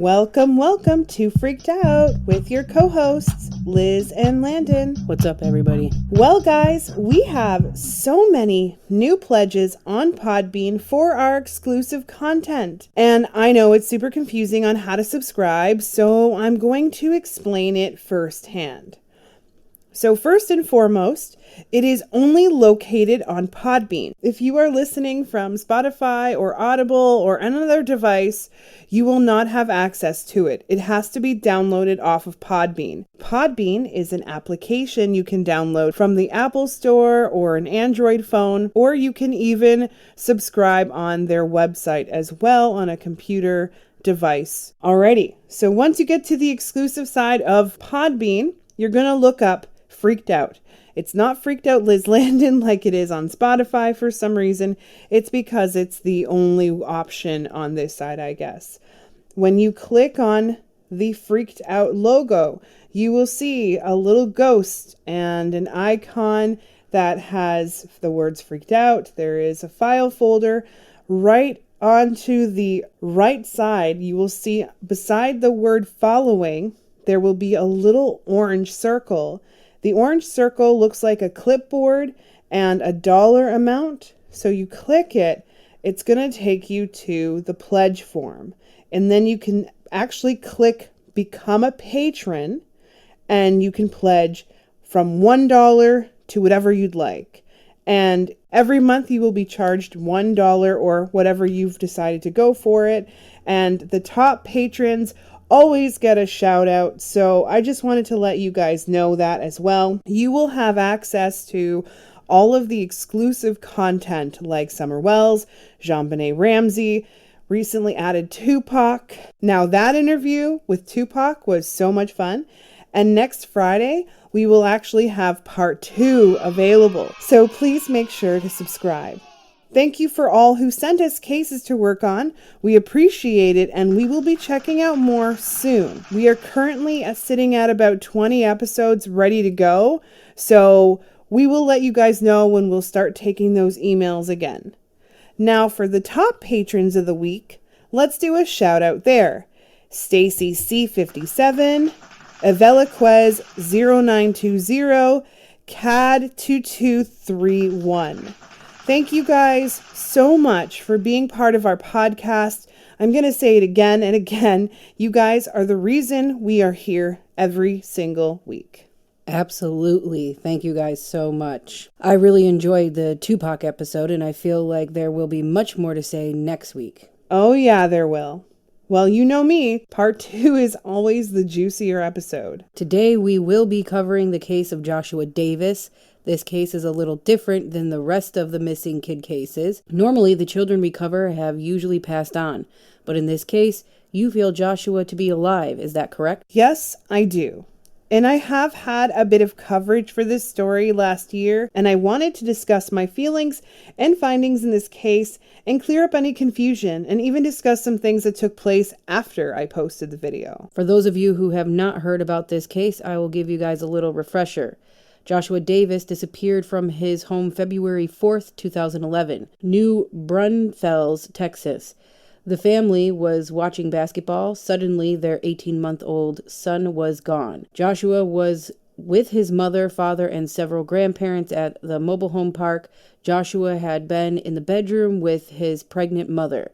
Welcome to Freaked Out with your co-hosts, Liz and Landon. What's up, everybody? Well, guys, we have so many new pledges on Podbean for our exclusive content. And I know it's super confusing on how to subscribe, so I'm going to explain it firsthand. So first and foremost, it is only located on Podbean. If you are listening from Spotify or Audible or another device, you will not have access to it. It has to be downloaded off of Podbean. Podbean is an application you can download from the Apple Store or an Android phone, or you can even subscribe on their website as well on a computer device. Alrighty, so once you get to the exclusive side of Podbean, you're going to look up Freaked Out. It's not Freaked Out Liz Landon like it is on Spotify for some reason. It's because it's the only option on this side, I guess. When you click on the Freaked Out logo, you will see a little ghost and an icon that has the words Freaked Out. There is a file folder. Right onto the right side, you will see beside the word following, there will be a little orange circle. The orange circle looks like a clipboard and a dollar amount. So you click it, it's going to take you to the pledge form. And then you can actually click become a patron and you can pledge from $1 to whatever you'd like. And every month you will be charged $1 or whatever you've decided to go for it. And the top patrons always get a shout out. So I just wanted to let you guys know that as well. You will have access to all of the exclusive content like Summer Wells, JonBenet Ramsey, recently added Tupac. Now that interview with Tupac was so much fun. And next Friday, we will actually have part 2 available. So please make sure to subscribe. Thank you for all who sent us cases to work on. We appreciate it, and we will be checking out more soon. We are currently sitting at about 20 episodes ready to go, so we will let you guys know when we'll start taking those emails again. Now for the top patrons of the week, let's do a shout out there. Stacy C57, Avelaquez 0920, CAD 2231. Thank you guys so much for being part of our podcast. I'm going to say it again and again. You guys are the reason we are here every single week. Absolutely. Thank you guys so much. I really enjoyed the Tupac episode, and I feel like there will be much more to say next week. Oh yeah, there will. Well, you know me, part 2 is always the juicier episode. Today we will be covering the case of Joshua Davis. This case is a little different than the rest of the missing kid cases. Normally, the children we cover have usually passed on, but in this case, you feel Joshua to be alive. Is that correct? Yes, I do. And I have had a bit of coverage for this story last year, and I wanted to discuss my feelings and findings in this case and clear up any confusion and even discuss some things that took place after I posted the video. For those of you who have not heard about this case, I will give you guys a little refresher. Joshua Davis disappeared from his home February 4th, 2011, New Braunfels, Texas. The family was watching basketball. Suddenly, their 18-month-old son was gone. Joshua was with his mother, father, and several grandparents at the mobile home park. Joshua had been in the bedroom with his pregnant mother.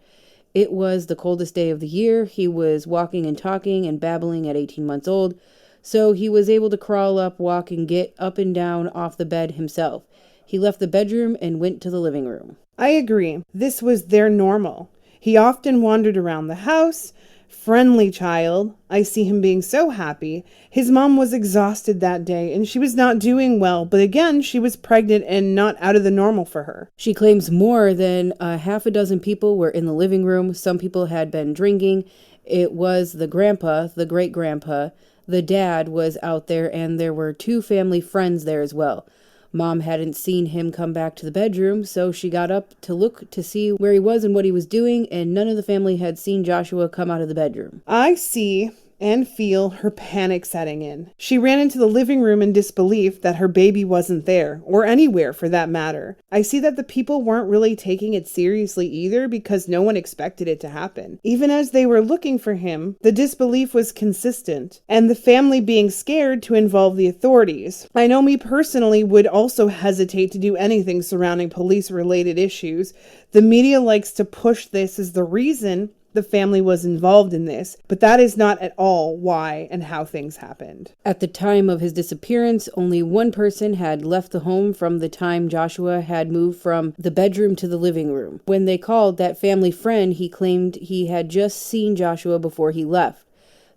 It was the coldest day of the year. He was walking and talking and babbling at 18 months old. So he was able to crawl up, walk, and get up and down off the bed himself. He left the bedroom and went to the living room. I agree. This was their normal. He often wandered around the house. Friendly child. I see him being so happy. His mom was exhausted that day and she was not doing well. But again, she was pregnant and not out of the normal for her. She claims more than half a dozen people were in the living room. Some people had been drinking. It was the grandpa, the great-grandpa. The dad was out there, and there were 2 family friends there as well. Mom hadn't seen him come back to the bedroom, so she got up to look to see where he was and what he was doing, and none of the family had seen Joshua come out of the bedroom. I see, and feel her panic setting in. She ran into the living room in disbelief that her baby wasn't there, or anywhere for that matter. I see that the people weren't really taking it seriously either because no one expected it to happen. Even as they were looking for him, the disbelief was consistent, and the family being scared to involve the authorities. I know me personally would also hesitate to do anything surrounding police-related issues. The media likes to push this as the reason the family was involved in this, but that is not at all why and how things happened. At the time of his disappearance, only one person had left the home from the time Joshua had moved from the bedroom to the living room. When they called that family friend, he claimed he had just seen Joshua before he left.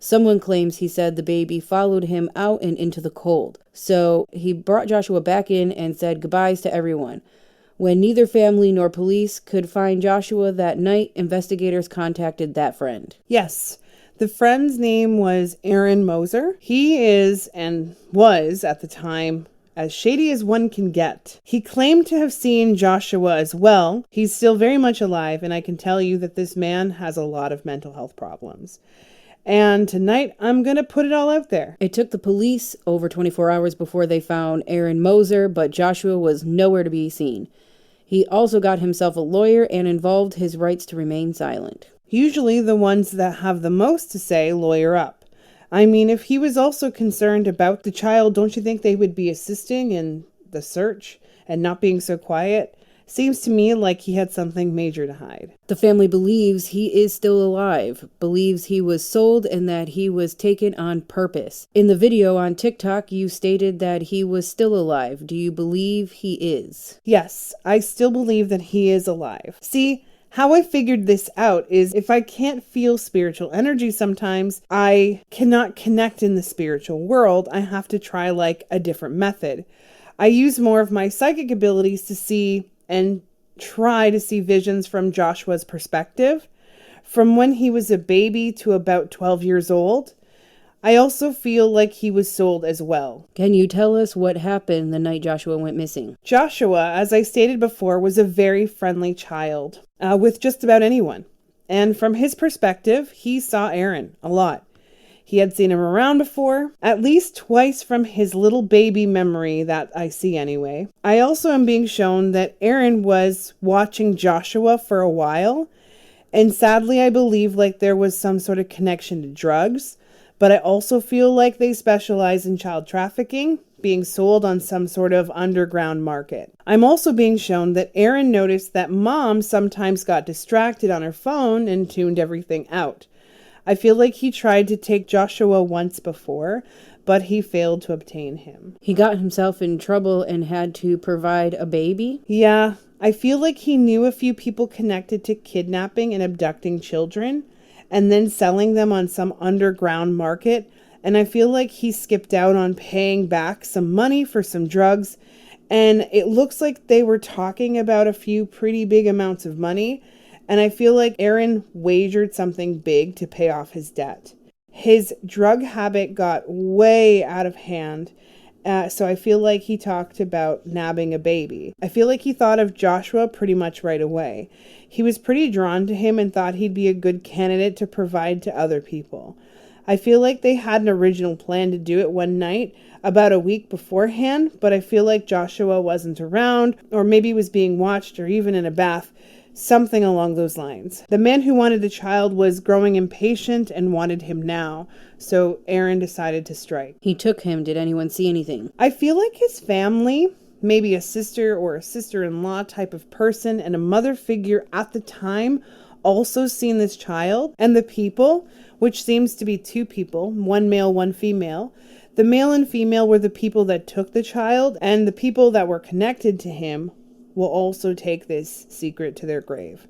Someone claims he said the baby followed him out and into the cold. So he brought Joshua back in and said goodbyes to everyone. When neither family nor police could find Joshua that night, investigators contacted that friend. Yes, the friend's name was Aaron Moser. He is, and was at the time, as shady as one can get. He claimed to have seen Joshua as well. He's still very much alive, and I can tell you that this man has a lot of mental health problems. And tonight, I'm going to put it all out there. It took the police over 24 hours before they found Aaron Moser, but Joshua was nowhere to be seen. He also got himself a lawyer and involved his rights to remain silent. Usually the ones that have the most to say lawyer up. I mean, if he was also concerned about the child, don't you think they would be assisting in the search and not being so quiet? Seems to me like he had something major to hide. The family believes he is still alive, believes he was sold and that he was taken on purpose. In the video on TikTok, you stated that he was still alive. Do you believe he is? Yes, I still believe that he is alive. See, how I figured this out is if I can't feel spiritual energy sometimes, I cannot connect in the spiritual world. I have to try like a different method. I use more of my psychic abilities to see and try to see visions from Joshua's perspective, from when he was a baby to about 12 years old. I also feel like he was sold as well. Can you tell us what happened the night Joshua went missing? Joshua, as I stated before, was a very friendly child with just about anyone. And from his perspective, he saw Aaron a lot. He had seen him around before, at least twice from his little baby memory that I see anyway. I also am being shown that Aaron was watching Joshua for a while, and sadly I believe like there was some sort of connection to drugs, but I also feel like they specialize in child trafficking, being sold on some sort of underground market. I'm also being shown that Aaron noticed that Mom sometimes got distracted on her phone and tuned everything out. I feel like he tried to take Joshua once before, but he failed to obtain him. He got himself in trouble and had to provide a baby? Yeah, I feel like he knew a few people connected to kidnapping and abducting children, and then selling them on some underground market, and I feel like he skipped out on paying back some money for some drugs, and it looks like they were talking about a few pretty big amounts of money. And I feel like Aaron wagered something big to pay off his debt. His drug habit got way out of hand. So I feel like he talked about nabbing a baby. I feel like he thought of Joshua pretty much right away. He was pretty drawn to him and thought he'd be a good candidate to provide to other people. I feel like they had an original plan to do it one night, about a week beforehand, but I feel like Joshua wasn't around, or maybe was being watched, or even in a bath. Something along those lines. The man who wanted the child was growing impatient and wanted him now, so Aaron decided to strike. He took him. Did anyone see anything? I feel like his family, maybe a sister or a sister-in-law type of person and a mother figure at the time, also seen this child, and the people, which seems to be two people, one male, one female. The male and female were the people that took the child, and the people that were connected to him will also take this secret to their grave.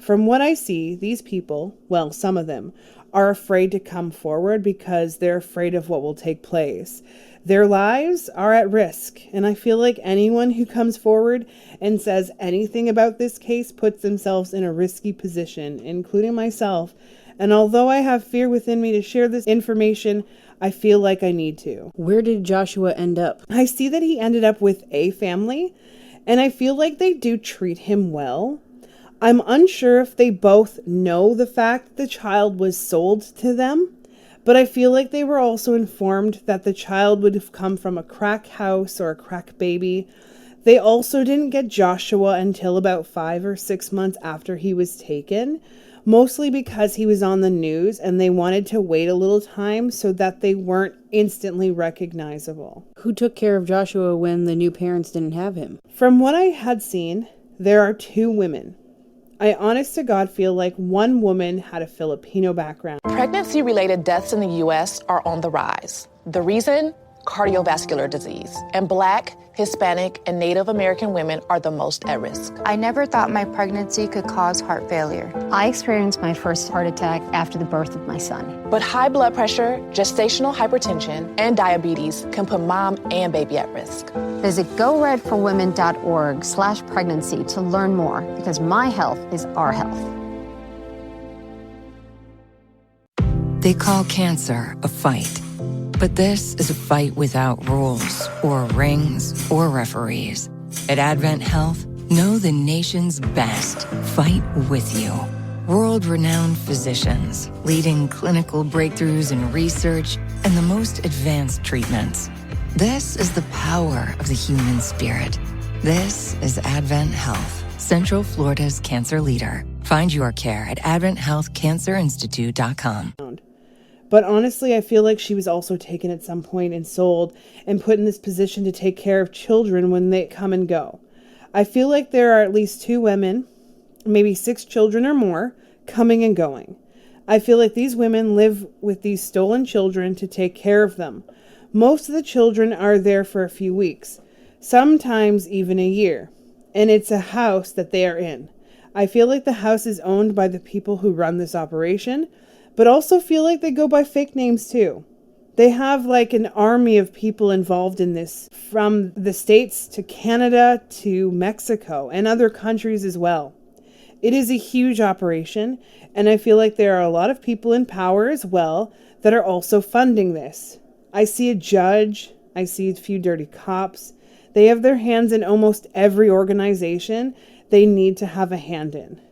From what I see, these people, well, some of them, are afraid to come forward because they're afraid of what will take place. Their lives are at risk, and I feel like anyone who comes forward and says anything about this case puts themselves in a risky position, including myself. And although I have fear within me to share this information, I feel like I need to. Where did Joshua end up? I see that he ended up with a family, and I feel like they do treat him well. I'm unsure if they both know the fact the child was sold to them, But I feel like they were also informed that the child would have come from a crack house or a crack baby. They also didn't get Joshua until about 5 or 6 months after he was taken, mostly because he was on the news and they wanted to wait a little time so that they weren't instantly recognizable. Who took care of Joshua when the new parents didn't have him? From what I had seen, there are 2 women. I honest to God feel like one woman had a Filipino background. Pregnancy-related deaths in the U.S. are on the rise. The reason? Cardiovascular disease. And Black, Hispanic, and Native American women are the most at risk. I never thought my pregnancy could cause heart failure. I experienced my first heart attack after the birth of my son. But high blood pressure, gestational hypertension, and diabetes can put mom and baby at risk. Visit goredforwomen.org/pregnancy to learn more, because my health is our health. They call cancer a fight. But this is a fight without rules or rings or referees. At Advent Health, know the nation's best fight with you. World-renowned physicians leading clinical breakthroughs in research and the most advanced treatments. This is the power of the human spirit. This is Advent Health, Central Florida's cancer leader. Find your care at AdventHealthCancerInstitute.com. But honestly, I feel like she was also taken at some point and sold and put in this position to take care of children when they come and go. I feel like there are at least 2 women, maybe 6 children or more, coming and going. I feel like these women live with these stolen children to take care of them. Most of the children are there for a few weeks, sometimes even a year, and it's a house that they are in. I feel like the house is owned by the people who run this operation, but also feel like they go by fake names too. They have like an army of people involved in this, from the States to Canada to Mexico and other countries as well. It is a huge operation, and I feel like there are a lot of people in power as well that are also funding this. I see a judge, I see a few dirty cops. They have their hands in almost every organization they need to have a hand in.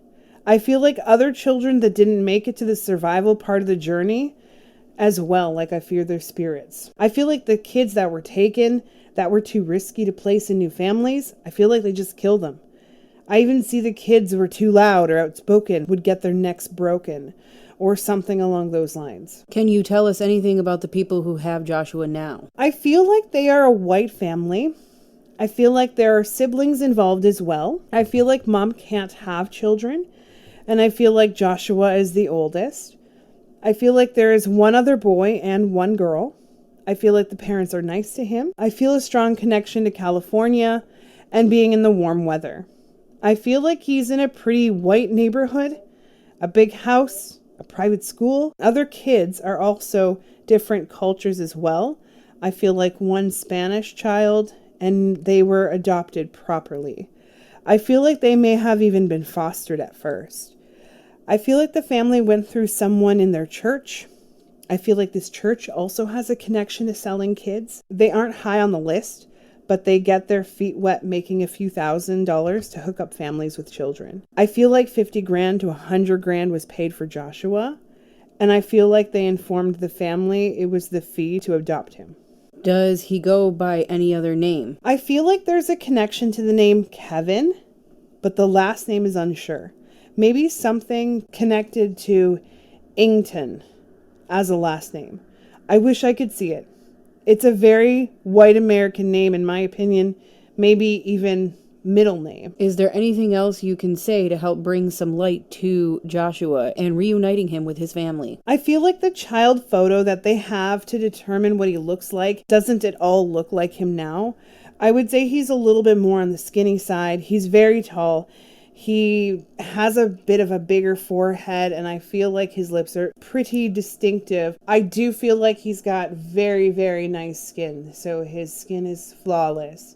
I feel like other children that didn't make it to the survival part of the journey as well, like I fear their spirits. I feel like the kids that were taken, that were too risky to place in new families, I feel like they just killed them. I even see the kids who were too loud or outspoken would get their necks broken or something along those lines. Can you tell us anything about the people who have Joshua now? I feel like they are a white family. I feel like there are siblings involved as well. I feel like mom can't have children. And I feel like Joshua is the oldest. I feel like there is one other boy and one girl. I feel like the parents are nice to him. I feel a strong connection to California and being in the warm weather. I feel like he's in a pretty white neighborhood, a big house, a private school. Other kids are also different cultures as well. I feel like one Spanish child, and they were adopted properly. I feel like they may have even been fostered at first. I feel like the family went through someone in their church. I feel like this church also has a connection to selling kids. They aren't high on the list, but they get their feet wet making a few $1,000s to hook up families with children. I feel like $50,000 to $100,000 was paid for Joshua, and I feel like they informed the family it was the fee to adopt him. Does he go by any other name? I feel like there's a connection to the name Kevin, but the last name is unsure. Maybe something connected to Ington as a last name. I wish I could see it. It's a very white American name, in my opinion, maybe even middle name. Is there anything else you can say to help bring some light to Joshua and reuniting him with his family? I feel like the child photo that they have to determine what he looks like doesn't at all look like him now. I would say he's a little bit more on the skinny side. He's very tall. He has a bit of a bigger forehead, and I feel like his lips are pretty distinctive. I do feel like he's got very, very nice skin, so his skin is flawless.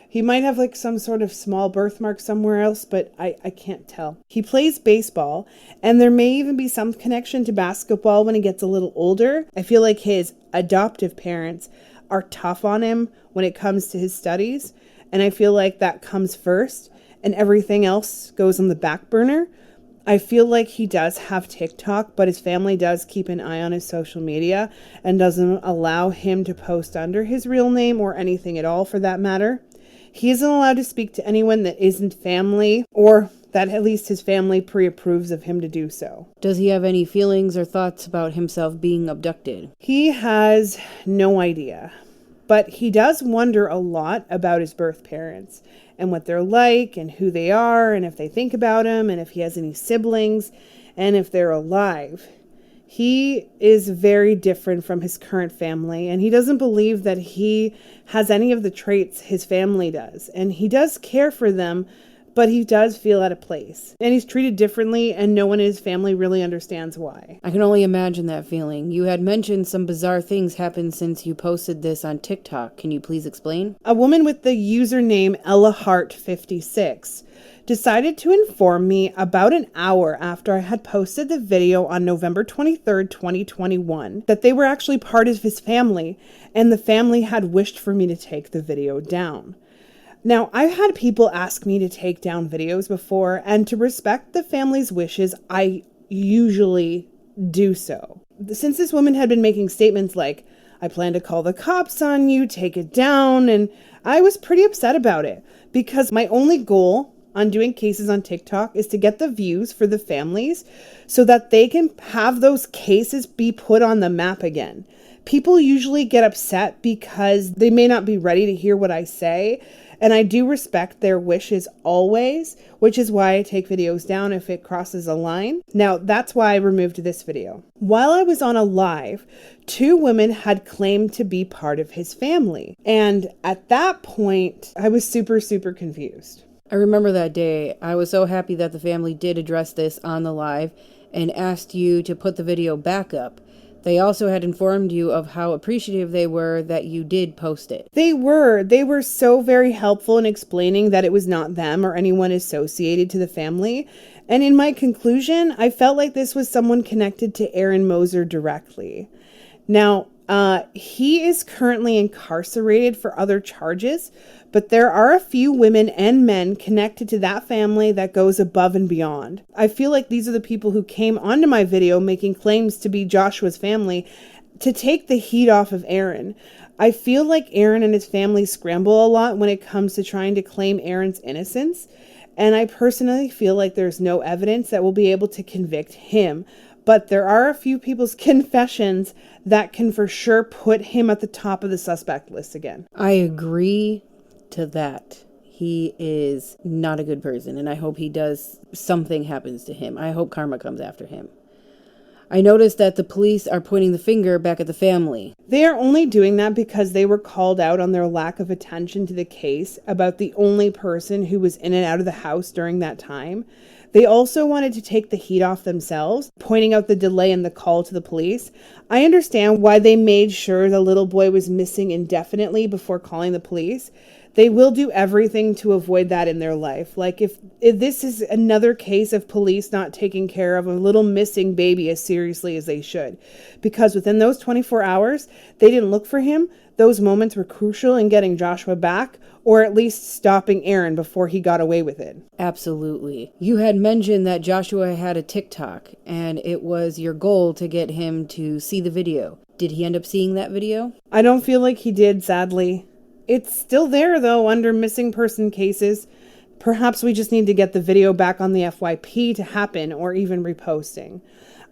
He might have like some sort of small birthmark somewhere else, but I can't tell. He plays baseball, and there may even be some connection to basketball when he gets a little older. I feel like his adoptive parents are tough on him when it comes to his studies, and I feel like that comes first and everything else goes on the back burner. I feel like he does have TikTok, but his family does keep an eye on his social media and doesn't allow him to post under his real name or anything at all for that matter. He isn't allowed to speak to anyone that isn't family, or that at least his family pre-approves of him to do so. Does he have any feelings or thoughts about himself being abducted? He has no idea, but he does wonder a lot about his birth parents and what they're like and who they are and if they think about him and if he has any siblings and if they're alive. He is very different from his current family, and he doesn't believe that he has any of the traits his family does. And he does care for them, but he does feel out of place. And he's treated differently, and no one in his family really understands why. I can only imagine that feeling. You had mentioned some bizarre things happened since you posted this on TikTok. Can you please explain? A woman with the username EllaHart56 decided to inform me about an hour after I had posted the video on November 23rd, 2021, that they were actually part of his family, and the family had wished for me to take the video down. Now, I've had people ask me to take down videos before, and to respect the family's wishes, I usually do so. Since this woman had been making statements like, I plan to call the cops on you, take it down, and I was pretty upset about it, because my only goal on doing cases on TikTok is to get the views for the families so that they can have those cases be put on the map again. People usually get upset because they may not be ready to hear what I say, and I do respect their wishes always, which is why I take videos down if it crosses a line. Now, that's why I removed this video. While I was on a live, 2 women had claimed to be part of his family, and at that point, I was super confused. I remember that day. I was so happy that the family did address this on the live and asked you to put the video back up. They also had informed you of how appreciative they were that you did post it. They were so very helpful in explaining that it was not them or anyone associated to the family. And in my conclusion, I felt like this was someone connected to Aaron Moser directly. Now, he is currently incarcerated for other charges, but there are a few women and men connected to that family that goes above and beyond. I feel like these are the people who came onto my video making claims to be Joshua's family to take the heat off of Aaron. I feel like Aaron and his family scramble a lot when it comes to trying to claim Aaron's innocence, and I personally feel like there's no evidence that will be able to convict him. But there are a few people's confessions that can for sure put him at the top of the suspect list again. I agree to that. He is not a good person, and I hope something happens to him. I hope karma comes after him. I noticed that the police are pointing the finger back at the family. They are only doing that because they were called out on their lack of attention to the case about the only person who was in and out of the house during that time. They also wanted to take the heat off themselves, pointing out the delay in the call to the police. I understand why they made sure the little boy was missing indefinitely before calling the police. They will do everything to avoid that in their life. Like if this is another case of police not taking care of a little missing baby as seriously as they should. Because within those 24 hours, they didn't look for him. Those moments were crucial in getting Joshua back, or at least stopping Aaron before he got away with it. Absolutely. You had mentioned that Joshua had a TikTok, and it was your goal to get him to see the video. Did he end up seeing that video? I don't feel like he did, sadly. It's still there, though, under missing person cases. Perhaps we just need to get the video back on the FYP to happen, or even reposting.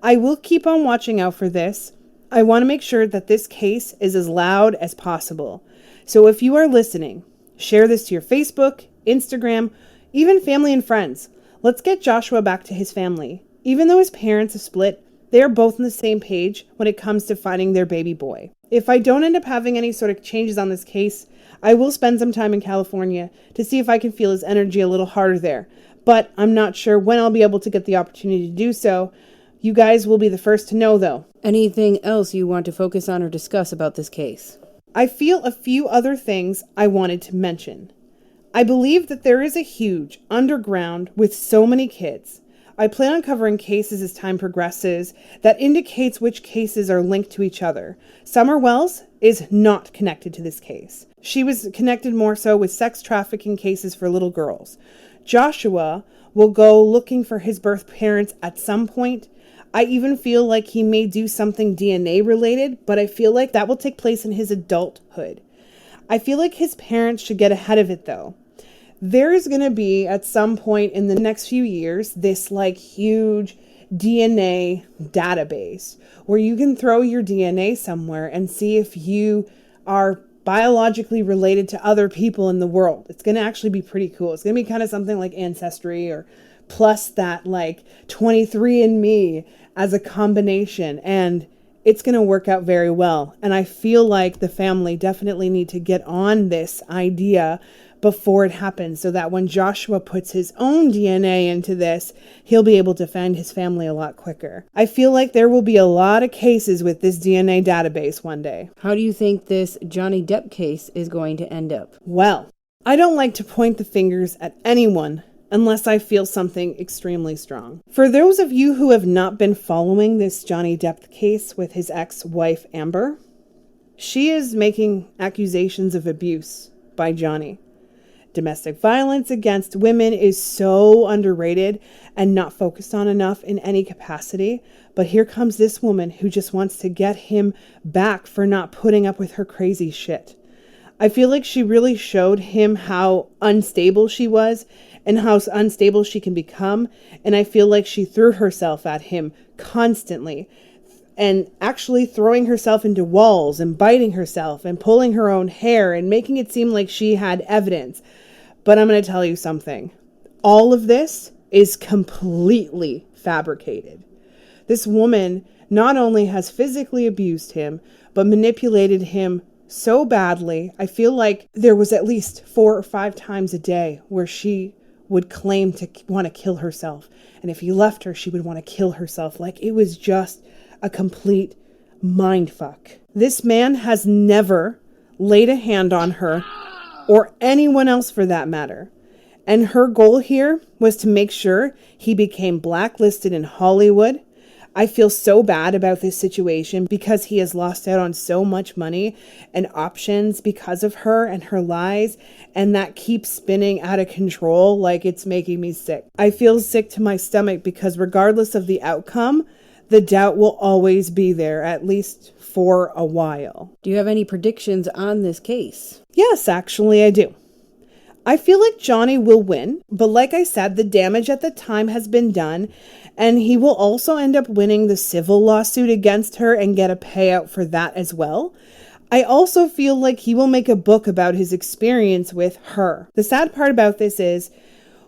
I will keep on watching out for this. I want to make sure that this case is as loud as possible. So if you are listening, share this to your Facebook, Instagram, even family and friends. Let's get Joshua back to his family. Even though his parents have split, they are both on the same page when it comes to finding their baby boy. If I don't end up having any sort of changes on this case, I will spend some time in California to see if I can feel his energy a little harder there. But I'm not sure when I'll be able to get the opportunity to do so. You guys will be the first to know, though. Anything else you want to focus on or discuss about this case? I feel a few other things I wanted to mention. I believe that there is a huge underground with so many kids. I plan on covering cases as time progresses that indicates which cases are linked to each other. Summer Wells is not connected to this case. She was connected more so with sex trafficking cases for little girls. Joshua will go looking for his birth parents at some point. I even feel like he may do something DNA related, but I feel like that will take place in his adulthood. I feel like his parents should get ahead of it though. There is going to be at some point in the next few years this like huge DNA database where you can throw your DNA somewhere and see if you are biologically related to other people in the world. It's going to actually be pretty cool. It's going to be kind of something like Ancestry or plus that like 23andMe as a combination, and it's going to work out very well. And I feel like the family definitely need to get on this idea before it happens so that when Joshua puts his own DNA into this, he'll be able to find his family a lot quicker. I feel like there will be a lot of cases with this DNA database one day. How do you think this Johnny Depp case is going to end up? Well, I don't like to point the fingers at anyone unless I feel something extremely strong. For those of you who have not been following this Johnny Depp case with his ex-wife Amber, she is making accusations of abuse by Johnny. Domestic violence against women is so underrated and not focused on enough in any capacity. But here comes this woman who just wants to get him back for not putting up with her crazy shit. I feel like she really showed him how unstable she was and how unstable she can become. And I feel like she threw herself at him constantly and actually throwing herself into walls and biting herself and pulling her own hair and making it seem like she had evidence. But I'm going to tell you something. All of this is completely fabricated. This woman not only has physically abused him, but manipulated him so badly. I feel like there was at least 4 or 5 times a day where she would claim to want to kill herself. And if he left her, she would want to kill herself. Like it was just a complete mindfuck. This man has never laid a hand on her or anyone else for that matter. And her goal here was to make sure he became blacklisted in Hollywood. I feel so bad about this situation because he has lost out on so much money and options because of her and her lies, and that keeps spinning out of control like it's making me sick. I feel sick to my stomach because regardless of the outcome, the doubt will always be there, at least for a while. Do you have any predictions on this case? Yes, actually I do. I feel like Johnny will win, but like I said, the damage at the time has been done, and he will also end up winning the civil lawsuit against her and get a payout for that as well. I also feel like he will make a book about his experience with her. The sad part about this is,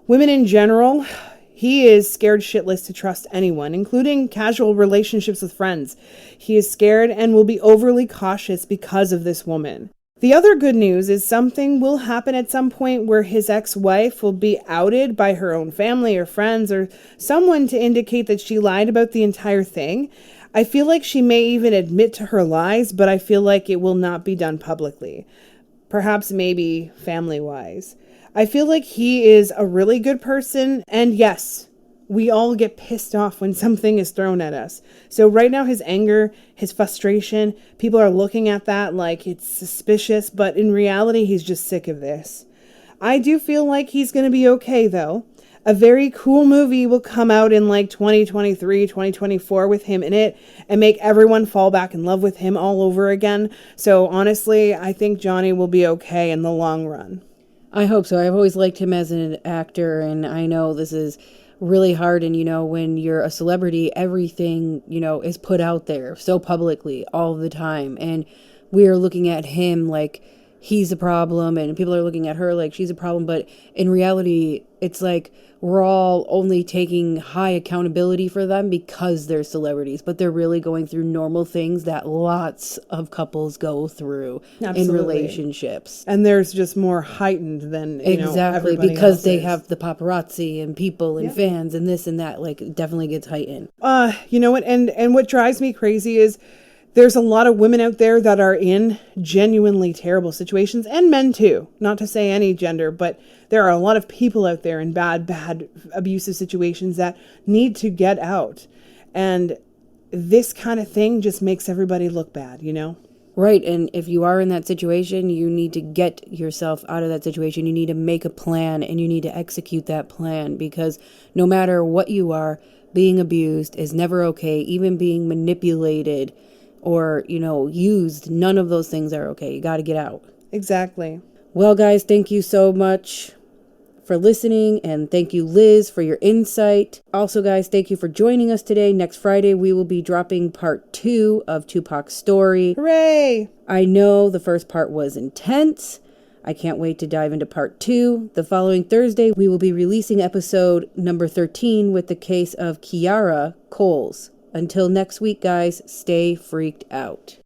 women in general, he is scared shitless to trust anyone, including casual relationships with friends. He is scared and will be overly cautious because of this woman. The other good news is something will happen at some point where his ex-wife will be outed by her own family or friends or someone to indicate that she lied about the entire thing. I feel like she may even admit to her lies, but I feel like it will not be done publicly. Perhaps maybe family-wise. I feel like he is a really good person, and yes, we all get pissed off when something is thrown at us. So right now his anger, his frustration, people are looking at that like it's suspicious, but in reality he's just sick of this. I do feel like he's going to be okay though. A very cool movie will come out in like 2023, 2024 with him in it and make everyone fall back in love with him all over again. So honestly, I think Johnny will be okay in the long run. I hope so. I've always liked him as an actor, and I know this is really hard. And, when you're a celebrity, everything, is put out there so publicly all the time. And we are looking at him like he's a problem, and people are looking at her like she's a problem. But in reality, it's like we're all only taking high accountability for them because they're celebrities, but they're really going through normal things that lots of couples go through. Absolutely. In relationships. And there's just more heightened than, exactly, because they have the paparazzi and people and fans and this and that, like it definitely gets heightened. You know what? And what drives me crazy is there's a lot of women out there that are in genuinely terrible situations, and men too, not to say any gender, but there are a lot of people out there in bad abusive situations that need to get out. And this kind of thing just makes everybody look bad, Right, and if you are in that situation, you need to get yourself out of that situation. You need to make a plan, and you need to execute that plan, because no matter what you are, being abused is never okay. Even being manipulated or, used, none of those things are okay. You got to get out. Exactly. Well, guys, thank you so much for listening, and thank you, Liz, for your insight. Also, guys, thank you for joining us today. Next Friday, we will be dropping part 2 of Tupac's story. Hooray! I know the first part was intense. I can't wait to dive into part 2. The following Thursday, we will be releasing episode number 13 with the case of Kiara Coles. Until next week, guys, stay freaked out.